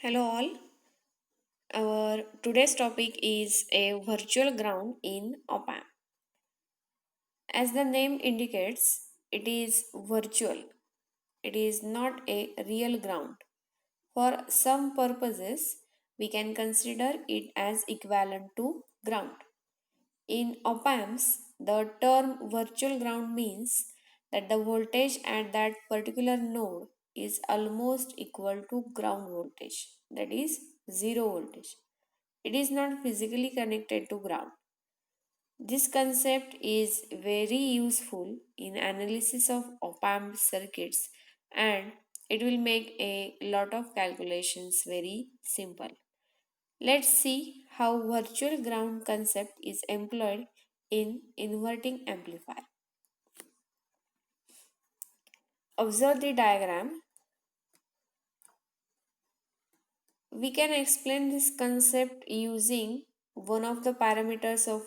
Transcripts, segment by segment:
Hello all. Our today's topic is a virtual ground in op-amp. As the name indicates, it is virtual. It is not a real ground. For some purposes, we can consider it as equivalent to ground. In op-amps, the term virtual ground means that the voltage at that particular node is almost equal to ground voltage, that is zero voltage. It is not physically connected to ground. This concept is very useful in analysis of op-amp circuits and it will make a lot of calculations very simple. Let's see how virtual ground concept is employed in inverting amplifier. Observe the diagram. We can explain this concept using one of the parameters of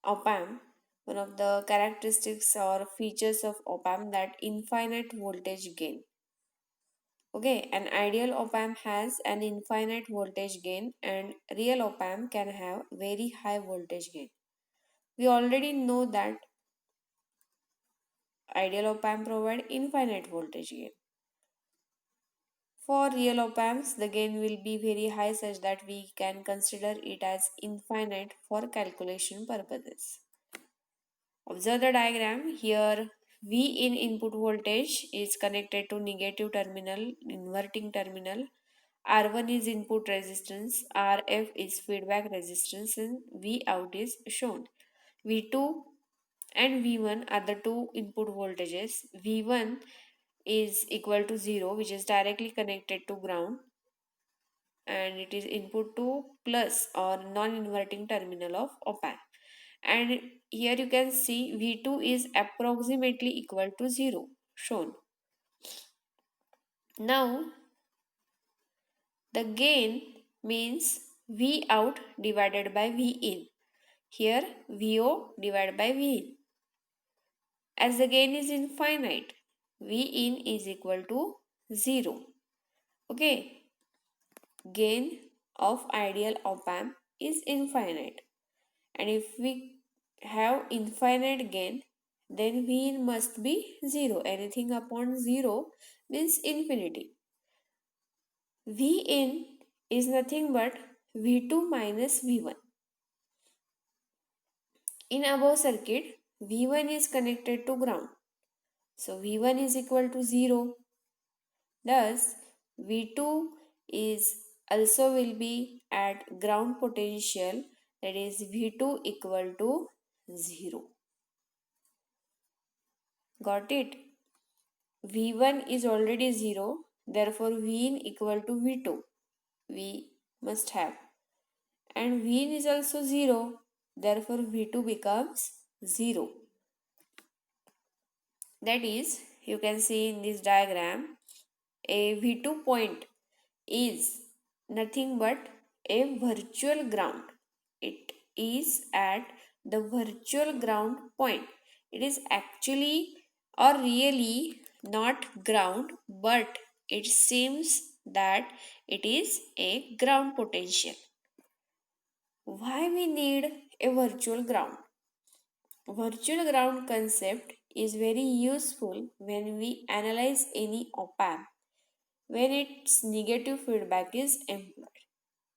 op-amp, one of the characteristics or features of op-amp, that infinite voltage gain. Okay, an ideal op-amp has an infinite voltage gain and real op-amp can have very high voltage gain. We already know that ideal op-amp provide infinite voltage gain. For real op-amps, the gain will be very high such that we can consider it as infinite for calculation purposes. Observe the diagram. Here V in input voltage is connected to negative terminal, inverting terminal. R1 is input resistance, RF is feedback resistance, and V out is shown. V2 and V1 are the two input voltages. V1 is equal to 0, which is directly connected to ground, and it is input to plus or non-inverting terminal of op-amp. And here you can see V2 is approximately equal to 0 shown. Now the gain means V out divided by V in. Here VO divided by V in. As the gain is infinite, V in is equal to 0. Okay, gain of ideal op-amp is infinite. And if we have infinite gain, then V in must be 0. Anything upon 0 means infinity. V in is nothing but V2 minus V1. In above circuit, V1 is connected to ground. So V1 is equal to 0. Thus, V2 is also will be at ground potential, that is V2 equal to 0. Got it? V1 is already 0, therefore Vin equal to V2. We must have. And Vin is also 0, therefore V2 becomes 0. That is, you can see in this diagram, a V2 point is nothing but a virtual ground. It is at the virtual ground point. It is actually or really not ground, but it seems that it is a ground potential. Why we need a virtual ground? Virtual ground concept is very useful when we analyze any op-amp when its negative feedback is employed.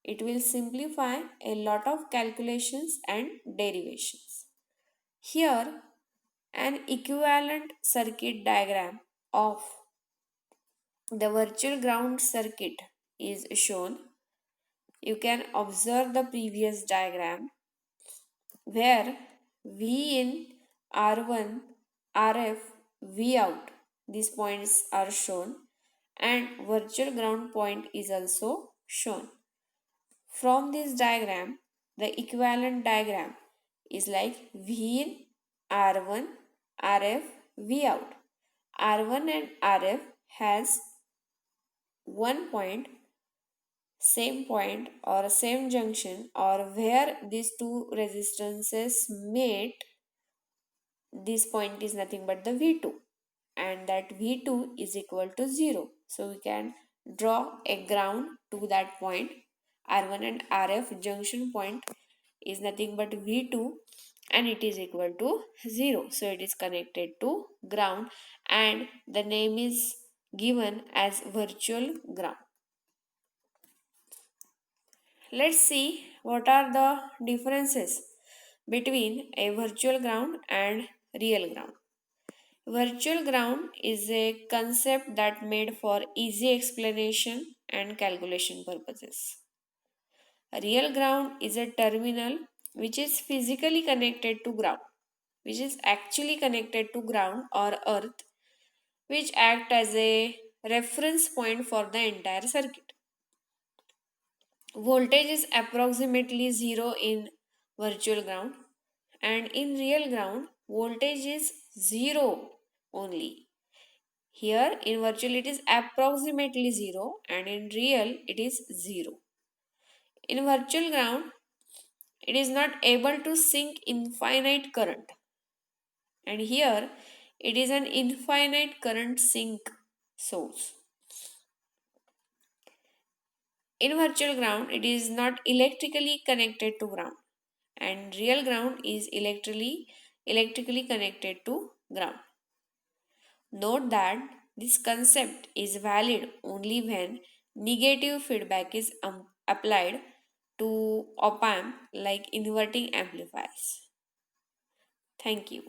It will simplify a lot of calculations and derivations. Here, an equivalent circuit diagram of the virtual ground circuit is shown. You can observe the previous diagram where V in, R1, RF, V out, these points are shown, and virtual ground point is also shown. From this diagram, the equivalent diagram is like V in, R1, RF, V out. R1 and RF has one point, same point or same junction, or where these two resistances meet, this point is nothing but the V2, and that V2 is equal to 0. So we can draw a ground to that point. R1 and RF junction point is nothing but V2 and it is equal to 0. So it is connected to ground and the name is given as virtual ground. Let's see what are the differences between a virtual ground and real ground. Virtual ground is a concept that made for easy explanation and calculation purposes. A real ground is a terminal which is physically connected to ground, which is actually connected to ground or earth, which act as a reference point for the entire circuit. Voltage is approximately 0 in virtual ground and in real ground voltage is 0 only. Here in virtual it is approximately 0 and in real it is 0. In virtual ground it is not able to sink infinite current and here it is an infinite current sink source. In virtual ground it is not electrically connected to ground and real ground is electrically connected to ground. Note that this concept is valid only when negative feedback is applied to op amp like inverting amplifiers. Thank you.